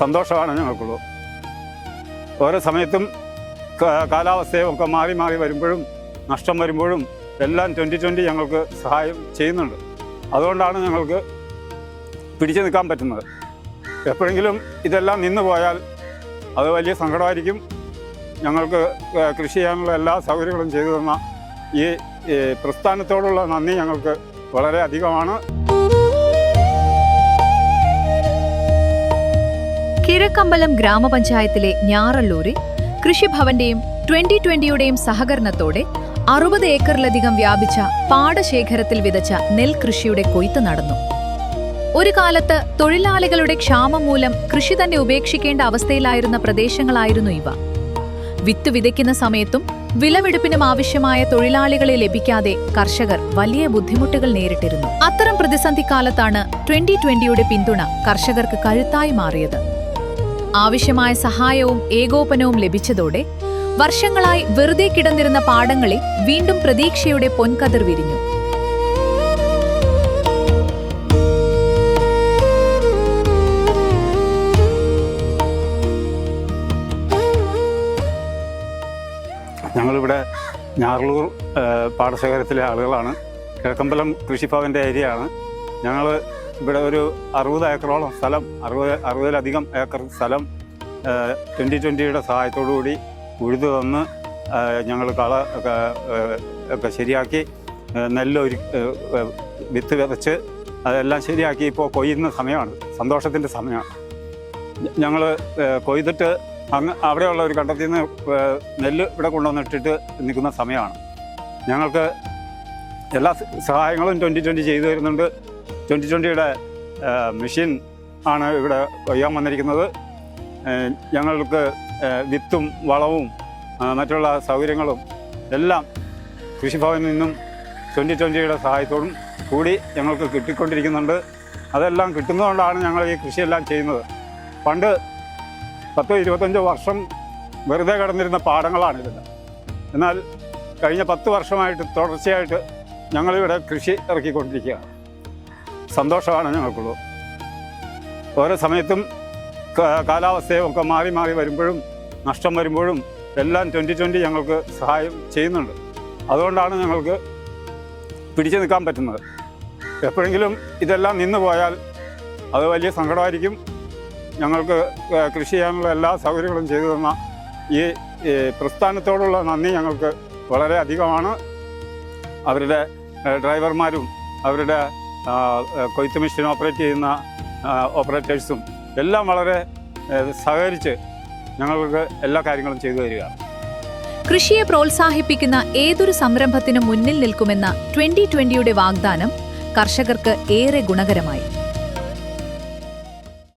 സന്തോഷമാണ് ഞങ്ങൾക്കുള്ളൂ. ഓരോ സമയത്തും കാലാവസ്ഥയും ഒക്കെ മാറി മാറി വരുമ്പോഴും നഷ്ടം വരുമ്പോഴും എല്ലാം 2020 ഞങ്ങൾക്ക് സഹായം ചെയ്യുന്നുണ്ട്. അതുകൊണ്ടാണ് ഞങ്ങൾക്ക് പിടിച്ചു നിൽക്കാൻ പറ്റുന്നത്. എപ്പോഴെങ്കിലും ഇതെല്ലാം നിന്ന് പോയാൽ അത് വലിയ സങ്കടമായിരിക്കും. ഞങ്ങൾക്ക് കൃഷി ചെയ്യാനുള്ള എല്ലാ സൗകര്യങ്ങളും ചെയ്തു തന്ന ഈ പ്രസ്ഥാനത്തോടുള്ള നന്ദി ഞങ്ങൾക്ക് വളരെ അധികമാണ്. കിഴക്കമ്പലം ഗ്രാമപഞ്ചായത്തിലെ ഞാറല്ലൂരിൽ കൃഷിഭവന്റെയും 2020യുടെയും സഹകരണത്തോടെ 60 ഏക്കറിലധികം വ്യാപിച്ച പാടശേഖരത്തിൽ വിതച്ച നെൽകൃഷിയുടെ കൊയ്ത്ത് നടന്നു. ഒരു കാലത്ത് തൊഴിലാളികളുടെ ക്ഷാമം മൂലം കൃഷി തന്നെ ഉപേക്ഷിക്കേണ്ട അവസ്ഥയിലായിരുന്ന പ്രദേശങ്ങളായിരുന്നു ഇവ. വിത്ത് വിതയ്ക്കുന്ന സമയത്തും വിളവെടുപ്പിനും ആവശ്യമായ തൊഴിലാളികളെ ലഭിക്കാതെ കർഷകർ വലിയ ബുദ്ധിമുട്ടുകൾ നേരിട്ടിരുന്നു. അത്തരം പ്രതിസന്ധി കാലത്താണ് 2020യുടെ പിന്തുണ കർഷകർക്ക് കരുത്തായി മാറിയത്. ആവശ്യമായ സഹായവും ഏകോപനവും ലഭിച്ചതോടെ വർഷങ്ങളായി വെറുതെ കിടന്നിരുന്ന പാടങ്ങളിൽ വീണ്ടും പ്രതീക്ഷയുടെ പൊൻകതിർ വിരിഞ്ഞു. ഞങ്ങളിവിടെ ഞാറല്ലൂർ പാടശേഖരത്തിലെ ആളുകളാണ്. കിഴക്കമ്പലം കൃഷിഭവൻ്റെ ഏരിയയാണ്. ഞങ്ങൾ ഇവിടെ ഒരു 60 ഏക്കറോളം സ്ഥലം, 60-ലധികം ഏക്കർ സ്ഥലം 2020യുടെ സഹായത്തോടുകൂടി ഉഴുതു തന്ന് ഞങ്ങൾ കള ഒക്കെ ശരിയാക്കി നെല്ല് വിത്ത് വിതച്ച് അതെല്ലാം ശരിയാക്കി ഇപ്പോൾ കൊയ്യുന്ന സമയമാണ്. സന്തോഷത്തിൻ്റെ സമയമാണ്. ഞങ്ങൾ കൊയ്തിട്ട് അവിടെയുള്ള ഒരു കണ്ടത്തിൽ നിന്ന് നെല്ല് ഇവിടെ കൊണ്ടുവന്നിട്ടിട്ട് നിൽക്കുന്ന സമയമാണ്. ഞങ്ങൾക്ക് എല്ലാ സഹായങ്ങളും 2020 ചെയ്തു തരുന്നുണ്ട്. 2020യുടെ മെഷീൻ ആണ് ഇവിടെ കൊയ്യാൻ വന്നിരിക്കുന്നത്. ഞങ്ങൾക്ക് വിത്തും വളവും മറ്റുള്ള സൗകര്യങ്ങളും എല്ലാം കൃഷിഭവനിൽ നിന്നും 2020യുടെ സഹായത്തോടും കൂടി ഞങ്ങൾക്ക് കിട്ടിക്കൊണ്ടിരിക്കുന്നുണ്ട്. അതെല്ലാം കിട്ടുന്നതുകൊണ്ടാണ് ഞങ്ങൾ ഈ കൃഷിയെല്ലാം ചെയ്യുന്നത്. പണ്ട് 10-25 വർഷം വെറുതെ കിടന്നിരുന്ന പാടങ്ങളാണിതെല്ലാം. എന്നാൽ കഴിഞ്ഞ 10 വർഷമായിട്ട് തുടർച്ചയായിട്ട് ഞങ്ങളിവിടെ കൃഷി ഇറക്കിക്കൊണ്ടിരിക്കുകയാണ്. സന്തോഷമാണ് ഞങ്ങൾക്കുള്ളൂ. ഓരോ സമയത്തും കാലാവസ്ഥയും ഒക്കെ മാറി മാറി വരുമ്പോഴും നഷ്ടം വരുമ്പോഴും എല്ലാം 2020 ഞങ്ങൾക്ക് സഹായം ചെയ്യുന്നുണ്ട്. അതുകൊണ്ടാണ് ഞങ്ങൾക്ക് പിടിച്ചു നിൽക്കാൻ പറ്റുന്നത്. എപ്പോഴെങ്കിലും ഇതെല്ലാം നിന്ന് പോയാൽ അത് വലിയ സങ്കടമായിരിക്കും. ഞങ്ങൾക്ക് കൃഷി ചെയ്യാനുള്ള എല്ലാ സൗകര്യങ്ങളും ചെയ്തു തന്ന ഈ പ്രസ്ഥാനത്തോടുള്ള നന്ദി ഞങ്ങൾക്ക് വളരെ അധികമാണ്. അവരുടെ ഡ്രൈവർമാരും അവരുടെ കൊയ്ത്ത് മെഷീൻ ഓപ്പറേറ്റ് ചെയ്യുന്ന ഓപ്പറേറ്റേഴ്സും എല്ലാം വളരെ സഹകരിച്ച് ഞങ്ങൾക്ക് എല്ലാ കാര്യങ്ങളും ചെയ്തു തരികയാണ്. കൃഷിയെ പ്രോത്സാഹിപ്പിക്കുന്ന ഏതൊരു സംരംഭത്തിനും മുന്നിൽ നിൽക്കുമെന്ന 2020യുടെ വാഗ്ദാനം കർഷകർക്ക് ഏറെ ഗുണകരമായി.